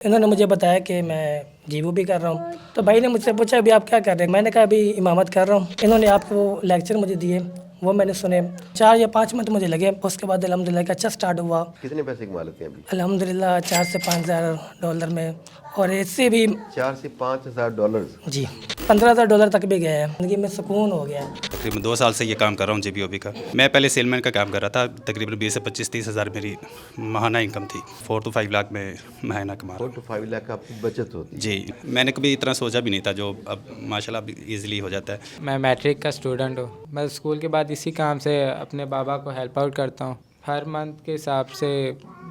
انہوں نے مجھے بتایا کہ میں جیو بھی کر رہا ہوں، تو بھائی نے مجھ سے پوچھا ابھی آپ کیا کر رہے ہیں؟ میں نے کہا ابھی امامت کر رہا ہوں۔ انہوں نے آپ کو لیکچر مجھے دیے، وہ میں نے سنے، 4 یا 5 منتھ مجھے لگے، اس کے بعد الحمدللہ کہ اچھا سٹارٹ ہوا۔ کتنے پیسے کما لیتے ہیں ابھی؟ الحمدللہ 4 سے 5 ہزار ڈالر میں، اور اس سے بھی 4 سے 5 ہزار ڈالر؟ جی 15,000 ڈالر تک بھی گیا ہے۔ زندگی میں سکون ہو گیا ہے۔ تقریباً 2 سال سے یہ کام کر رہا ہوں جی بی او بی کا۔ میں پہلے سیل مین کا کام کر رہا تھا، تقریباً 20 سے 25-30 ہزار میری ماہانہ انکم تھی۔ 4 to 5 لاکھ میں ماہانہ کما رہا ہوں۔ 4 to 5 لاکھ آپ کی بچت ہوتی ہے؟ جی، میں نے کبھی اتنا سوچا بھی نہیں تھا، جو اب ماشاء اللہ ایزیلی ہو جاتا ہے۔ میں میٹرک کا اسٹوڈنٹ ہوں، میں اسکول کے بعد اسی کام سے اپنے بابا کو ہیلپ آؤٹ کرتا ہوں۔ ہر منتھ کے حساب سے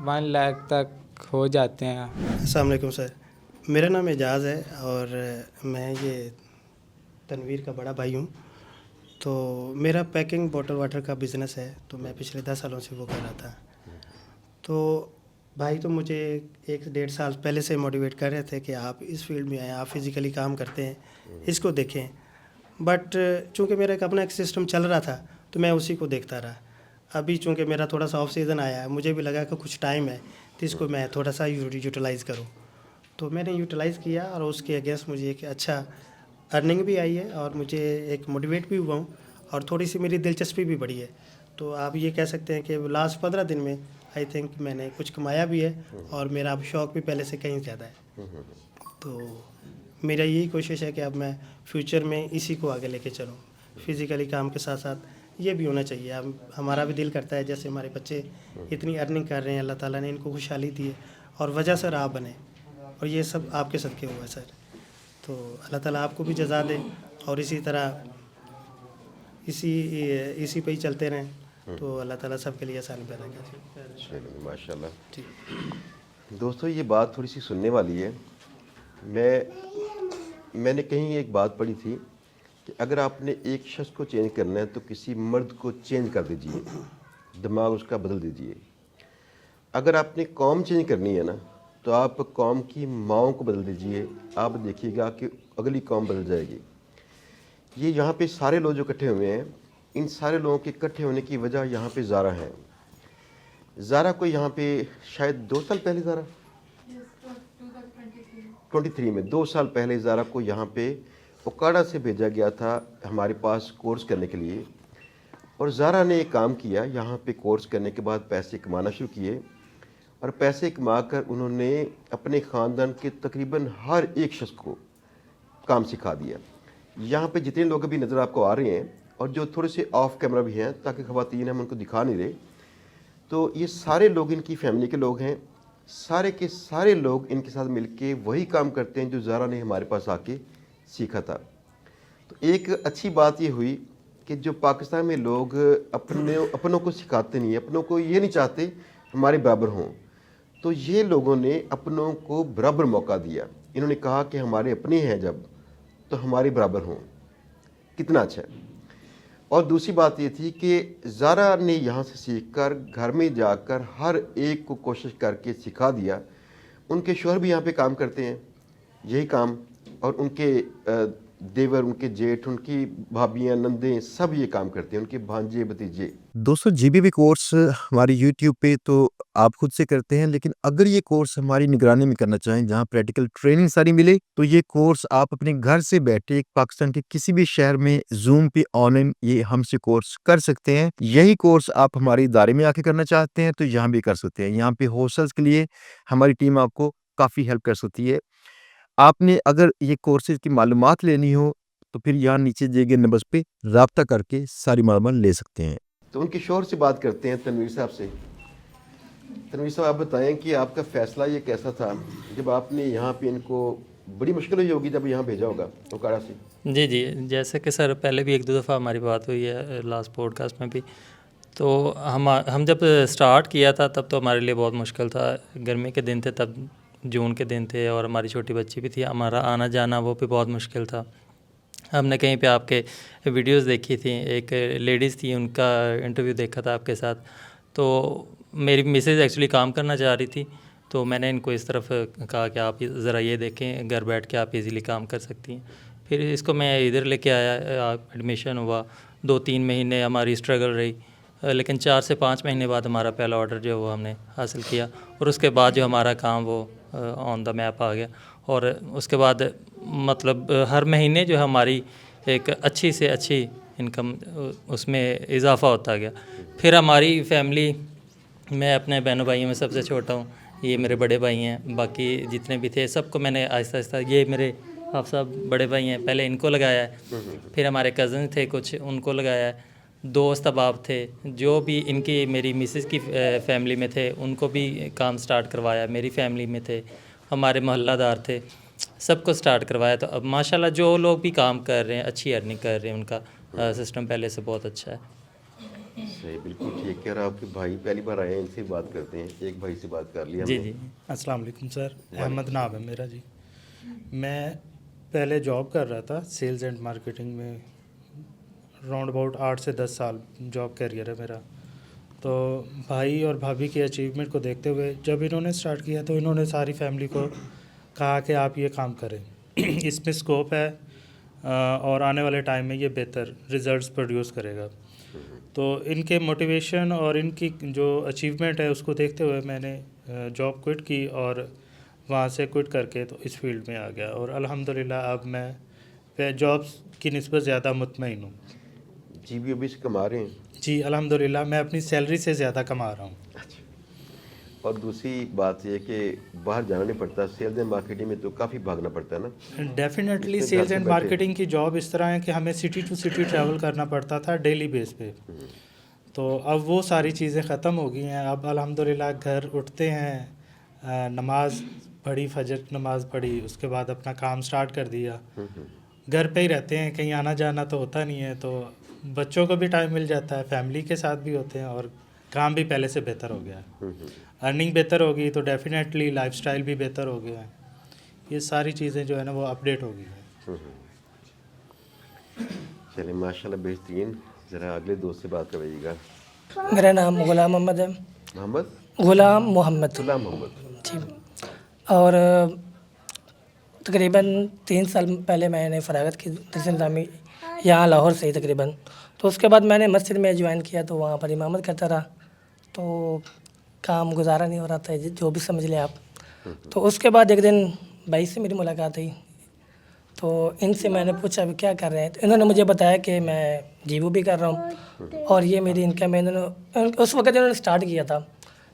1 لاکھ تک ہو جاتے ہیں۔ السلام علیکم سر، میرا نام اعجاز ہے اور میں یہ تنویر کا بڑا بھائی ہوں۔ تو میرا پیکنگ بوٹل واٹر کا بزنس ہے، تو میں پچھلے 10 سالوں سے وہ کر رہا تھا۔ تو بھائی تو مجھے 1-1.5 سال پہلے سے موٹیویٹ کر رہے تھے کہ آپ اس فیلڈ میں آئیں، آپ فزیکلی کام کرتے ہیں، اس کو دیکھیں۔ بٹ چونکہ میرا اپنا ایک سسٹم چل رہا تھا تو میں اسی کو دیکھتا رہا۔ ابھی چونکہ میرا تھوڑا سا آف سیزن آیا ہے، مجھے بھی لگا کہ کچھ ٹائم ہے تو اس کو میں تھوڑا سا یوٹیلائز کروں، تو میں نے یوٹیلائز کیا اور اس کے اگینسٹ مجھے ایک اچھا ارننگ بھی آئی ہے اور مجھے ایک موٹیویٹ بھی ہوا ہوں، اور تھوڑی سی میری دلچسپی بھی بڑھی ہے۔ تو آپ یہ کہہ سکتے ہیں کہ لاسٹ 15 دن میں آئی تھنک میں نے کچھ کمایا بھی ہے، اور میرا اب شوق بھی پہلے سے کہیں زیادہ ہے۔ تو میرا یہی کوشش ہے کہ اب میں فیوچر میں اسی کو آگے لے کے چلوں، فزیکلی کام کے ساتھ ساتھ یہ بھی ہونا چاہیے۔ اب ہمارا بھی دل کرتا ہے جیسے ہمارے بچے اتنی ارننگ کر رہے ہیں، اللہ تعالیٰ نے ان کو خوشحالی دی ہے، اور وجہ سر آپ بنے، اور یہ سب آپ کے صدقے ہوا ہے سر۔ تو اللہ تعالیٰ آپ کو بھی جزا دے، اور اسی طرح اسی پہ ہی چلتے رہیں، تو اللہ تعالیٰ سب کے لیے آسانی پیدا کرے۔ ماشاء اللہ۔ دوستو یہ بات تھوڑی سی سننے والی ہے۔ میں نے کہیں ایک بات پڑھی تھی کہ اگر آپ نے ایک شخص کو چینج کرنا ہے تو کسی مرد کو چینج کر دیجئے، دماغ اس کا بدل دیجئے۔ اگر آپ نے قوم چینج کرنی ہے نا تو آپ قوم کی ماؤں کو بدل دیجئے، آپ دیکھیے گا کہ اگلی قوم بدل جائے گی۔ یہ یہاں پہ سارے لوگ جو اکٹھے ہوئے ہیں، ان سارے لوگوں کے اکٹھے ہونے کی وجہ یہاں پہ زارا ہے۔ زارا کو یہاں پہ شاید 2 سال پہلے، زارا 23 میں 2 سال پہلے زارا کو یہاں پہ اوکاڑا سے بھیجا گیا تھا ہمارے پاس کورس کرنے کے لیے، اور زارا نے ایک کام کیا، یہاں پہ کورس کرنے کے بعد پیسے کمانا شروع کیے، اور پیسے کما کر انہوں نے اپنے خاندان کے تقریباً ہر ایک شخص کو کام سکھا دیا۔ یہاں پہ جتنے لوگ ابھی نظر آپ کو آ رہے ہیں، اور جو تھوڑے سے آف کیمرہ بھی ہیں تاکہ خواتین ہم ان کو دکھا نہیں رہے، تو یہ سارے لوگ ان کی فیملی کے لوگ ہیں۔ سارے کے سارے لوگ ان کے ساتھ مل کے وہی کام کرتے ہیں جو زارا نے ہمارے پاس آ کے سیکھا تھا۔ تو ایک اچھی بات یہ ہوئی کہ جو پاکستان میں لوگ اپنوں کو سکھاتے نہیں، اپنوں کو یہ نہیں چاہتے ہمارے برابر ہوں، تو یہ لوگوں نے اپنوں کو برابر موقع دیا۔ انہوں نے کہا کہ ہمارے اپنے ہیں جب تو ہمارے برابر ہوں، کتنا اچھا ہے۔ اور دوسری بات یہ تھی کہ زارا نے یہاں سے سیکھ کر گھر میں جا کر ہر ایک کو کوشش کر کے سکھا دیا۔ ان کے شوہر بھی یہاں پہ کام کرتے ہیں یہی کام، اور ان کے دیور، ان کے جیٹھ، ان کی بھابیاں، نندیں، سب یہ کام کرتے ہیں، ان کے بھانجے بھتیجے۔ دوستو جی بی کورس ہماری یوٹیوب پہ تو آپ خود سے کرتے ہیں، لیکن اگر یہ کورس ہماری نگرانی میں کرنا چاہیں جہاں پریکٹیکل ٹریننگ ساری ملے، تو یہ کورس آپ اپنے گھر سے بیٹھے پاکستان کے کسی بھی شہر میں زوم پہ آن لائن یہ ہم سے کورس کر سکتے ہیں۔ یہی کورس آپ ہمارے ادارے میں آ کے کرنا چاہتے ہیں تو یہاں بھی کر سکتے ہیں۔ یہاں پہ ہاسٹلس کے لیے ہماری ٹیم آپ کو کافی ہیلپ کر سکتی ہے۔ آپ نے اگر یہ کورسز کی معلومات لینی ہو تو پھر یہاں نیچے دیے گئے نمبرز پہ رابطہ کر کے ساری معلومات لے سکتے ہیں۔ تو ان کے شوہر سے بات کرتے ہیں، تنویر صاحب سے۔ تنویر صاحب آپ بتائیں کہ آپ کا فیصلہ یہ کیسا تھا جب آپ نے یہاں پہ ان کو، بڑی مشکل ہوئی ہوگی جب یہاں بھیجا ہوگا اوکاڑا سے؟ جی، جیسے کہ سر پہلے بھی 1-2 دفعہ ہماری بات ہوئی ہے لاسٹ پوڈ کاسٹ میں بھی۔ تو ہم جب سٹارٹ کیا تھا تب تو ہمارے لیے بہت مشکل تھا، گرمی کے دن تھے تب، جون کے دن تھے، اور ہماری چھوٹی بچی بھی تھی، ہمارا آنا جانا وہ بھی بہت مشکل تھا۔ ہم نے کہیں پہ آپ کے ویڈیوز دیکھی تھیں، ایک لیڈیز تھی، ان کا انٹرویو دیکھا تھا آپ کے ساتھ، تو میری مسز ایکچولی کام کرنا چاہ رہی تھی، تو میں نے ان کو اس طرف کہا کہ آپ ذرا یہ دیکھیں، گھر بیٹھ کے آپ ایزیلی کام کر سکتی ہیں۔ پھر اس کو میں ادھر لے کے آیا، ایڈمیشن ہوا، 2-3 مہینے ہماری اسٹرگل رہی، لیکن 4 سے 5 مہینے بعد ہمارا پہلا آرڈر جو ہے وہ ہم نے حاصل کیا اور اس کے بعد جو ہمارا کام وہ آن دا میپ آ گیا اور اس کے بعد مطلب ہر مہینے جو ہے ہماری ایک اچھی سے اچھی انکم اس میں اضافہ ہوتا گیا. پھر ہماری فیملی میں اپنے بہنوں بھائیوں میں سب سے چھوٹا ہوں, یہ میرے بڑے بھائی ہیں, باقی جتنے بھی تھے سب کو میں نے آہستہ آہستہ, یہ میرے آپ صاحب بڑے بھائی ہیں, پہلے ان کو لگایا ہے, پھر ہمارے کزن تھے کچھ ان کو لگایا ہے, دوست احباب تھے جو بھی ان کی میری مسز کی فیملی میں تھے ان کو بھی کام سٹارٹ کروایا, میری فیملی میں تھے, ہمارے محلہ دار تھے, سب کو سٹارٹ کروایا. تو اب ماشاءاللہ جو لوگ بھی کام کر رہے ہیں اچھی ارننگ کر رہے ہیں, ان کا سسٹم پہلے سے بہت اچھا ہے. صحیح, بالکل ٹھیک ہے. اور آپ کے بھائی پہلی بار آئے ہیں, ان سے بات کرتے ہیں. ایک بھائی سے بات کر لیا ہم جی نے. جی السلام علیکم سر, احمد نام ہے میرا جی. میں پہلے جاب کر رہا تھا سیلز اینڈ مارکیٹنگ میں, راؤنڈ اباؤٹ 8 سے 10 سال جاب کیریئر ہے میرا. تو بھائی اور بھابھی کی اچیومنٹ کو دیکھتے ہوئے جب انہوں نے سٹارٹ کیا تو انہوں نے ساری فیملی کو کہا کہ آپ یہ کام کریں, اس میں اسکوپ ہے اور آنے والے ٹائم میں یہ بہتر ریزلٹس پروڈیوس کرے گا. تو ان کے موٹیویشن اور ان کی جو اچیومنٹ ہے اس کو دیکھتے ہوئے میں نے جاب کوئٹ کی اور وہاں سے کوئٹ کر کے تو اس فیلڈ میں آ گیا. اور الحمدللہ اب میں جابس کی نسبت زیادہ مطمئن ہوں. جی بی او بی سے کما رہے ہیں؟ جی الحمدللہ میں اپنی سیلری سے زیادہ کما رہا ہوں. اچھا. اور دوسری بات یہ کہ باہر جانا نہیں پڑتا, سیلز اینڈ مارکیٹنگ میں تو کافی بھاگنا پڑتا ہے نا. ڈیفینیٹلی سیلز اینڈ مارکیٹنگ کی جاب اس طرح ہے کہ ہمیں سٹی ٹو سٹی ٹریول کرنا پڑتا تھا ڈیلی بیس پہ. تو اب وہ ساری چیزیں ختم ہو گئی ہیں. اب الحمدللہ گھر اٹھتے ہیں, نماز پڑھی, فجر نماز پڑھی, اس کے بعد اپنا کام سٹارٹ کر دیا, گھر پہ ہی رہتے ہیں, کہیں آنا جانا تو ہوتا نہیں ہے. تو بچوں کو بھی ٹائم مل جاتا ہے, فیملی کے ساتھ بھی ہوتے ہیں, اور کام بھی پہلے سے بہتر ہو گیا ہے. ارننگ بہتر ہوگی تو ڈیفینیٹلی لائف سٹائل بھی بہتر ہو گیا ہے. یہ ساری چیزیں جو ہے نا وہ اپڈیٹ ہو گئی ہیں. چلیں ماشاءاللہ بہترین. ذرا اگلے دوست سے بات کروائیے گا. میرا نام غلام محمد ہے. محمد غلام محمد. غلام محمد. جی. اور تقریباً 3 سال پہلے میں نے فراغت کی درس نظامی یہاں لاہور سے ہی تقریباً. تو اس کے بعد میں نے مسجد میں جوائن کیا تو وہاں پر امامت کرتا رہا. تو کام گزارا نہیں ہو رہا تھا, جو بھی سمجھ لیں آپ. تو اس کے بعد ایک دن بھائی سے میری ملاقات ہوئی. تو ان سے میں نے پوچھا ابھی کیا کر رہے ہیں. تو انہوں نے مجھے بتایا کہ میں جیبو بھی کر رہا ہوں اور یہ میری انکم ہے. اس وقت انہوں نے سٹارٹ کیا تھا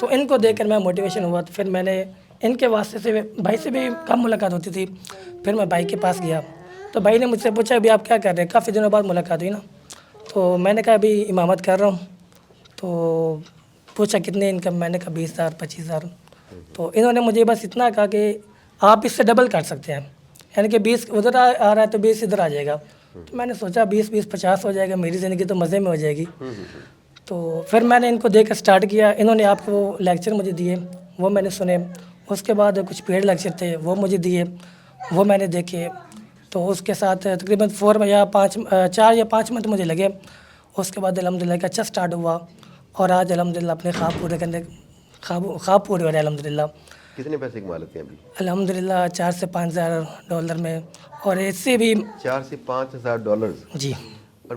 تو ان کو دیکھ کر میں موٹیویشن ہوا. تو پھر میں نے ان کے واسطے سے بھائی سے بھی کم ملاقات ہوتی تھی. پھر میں بھائی کے پاس گیا تو بھائی نے مجھ سے پوچھا ابھی آپ کیا کر رہے ہیں, کافی دنوں بعد ملاقات ہوئی نا. تو میں نے کہا ابھی امامت کر رہا ہوں. تو پوچھا کتنے انکم, میں نے کہا 20,000 25,000. تو انہوں نے مجھے بس اتنا کہا کہ آپ اس سے ڈبل کر سکتے ہیں, یعنی کہ 20 ادھر آ رہا ہے تو 20 ادھر آ جائے گا. تو میں نے سوچا 20 50 ہو جائے گا, میری زندگی تو مزے میں ہو جائے گی. تو پھر میں نے ان کو دیکھ کر سٹارٹ کیا. انہوں نے آپ کو وہ لیکچر مجھے دیے, وہ میں نے سنے. اس کے بعد کچھ پیڈ لیکچر تھے وہ مجھے دیے, وہ میں نے دیکھے. تو اس کے ساتھ تقریباً 4 یا 5 منتھ مجھے لگے. اس کے بعد الحمدللہ ایک اچھا سٹارٹ ہوا اور آج الحمدللہ اپنے خواب پورے کرنے خواب پورے ہو رہے ہیں الحمدللہ. کتنے پیسے کما لیتے ہیں ابھی؟ الحمدللہ 4 سے 5 ہزار ڈالر میں, اور اس سے بھی 4 سے 5 ہزار ڈالرز. جی. اور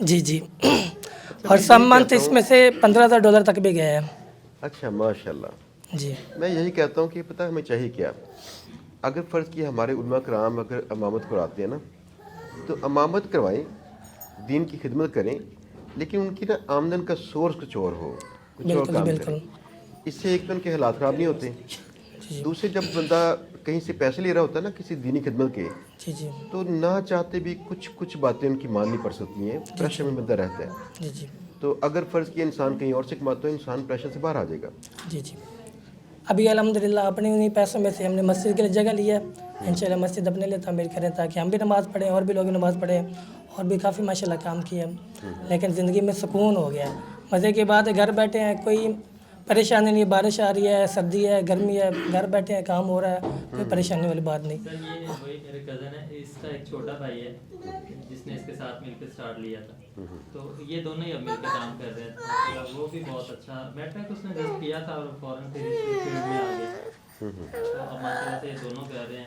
جی جی. اور سب منتھ اس میں سے 15,000 ڈالر تک بھی گئے ہیں. اچھا ماشاءاللہ. جی. میں یہی کہتا ہوں کہ پتہ ہمیں چاہیے کیا, اگر فرض کیا ہمارے علماء کرام اگر امامت کراتے ہیں نا تو امامت کروائیں, دین کی خدمت کریں, لیکن ان کی نا آمدن کا سورس کچھ اور ہو, کچھ اور کام کریں. اس سے ایک تو ان کے حالات خراب نہیں ہوتے. دوسرے جب بندہ کہیں سے پیسے لے رہا ہوتا ہے نا کسی دینی خدمت کے, جی جی, تو نہ چاہتے بھی کچھ باتیں ان کی ماننی پڑ سکتی ہیں, پریشر میں بندہ رہتا ہے. جی جی. تو اگر فرض کیا انسان کہیں اور سے کماتا ہے, انسان پریشر سے باہر آ جائے گا. جی جی. ابھی الحمدللہ اپنے انہیں پیسوں میں سے ہم نے مسجد کے لیے جگہ لی ہے. انشاءاللہ مسجد اپنے لیے تعمیر کریں تاکہ ہم بھی نماز پڑھیں اور بھی لوگ نماز پڑھیں, اور بھی کافی ماشاءاللہ کام کیا. لیکن زندگی میں سکون ہو گیا. مزے کی بات ہے, گھر بیٹھے ہیں, کوئی پریشانی نہیں. بارش آ رہی ہے, سردی ہے, گرمی ہے, گھر بیٹھے ہیں, کام ہو رہا ہے, کوئی پریشانی والی بات نہیں. سر یہ وہی میرے کزن ہے, اس کا ایک چھوٹا بھائی ہے جس نے اس کے ساتھ مل کے سٹارٹ لیا تھا. تو یہ دونوں ہی اب مل کے کام کر رہے ہیں. وہ بھی بہت اچھا میٹرک اس نے جسٹ کیا تھا اور فوراً پھر اس فیلڈ میں آ گیا. تو اب ماشاءاللہ سے دونوں کر رہے ہیں.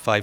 4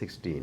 16।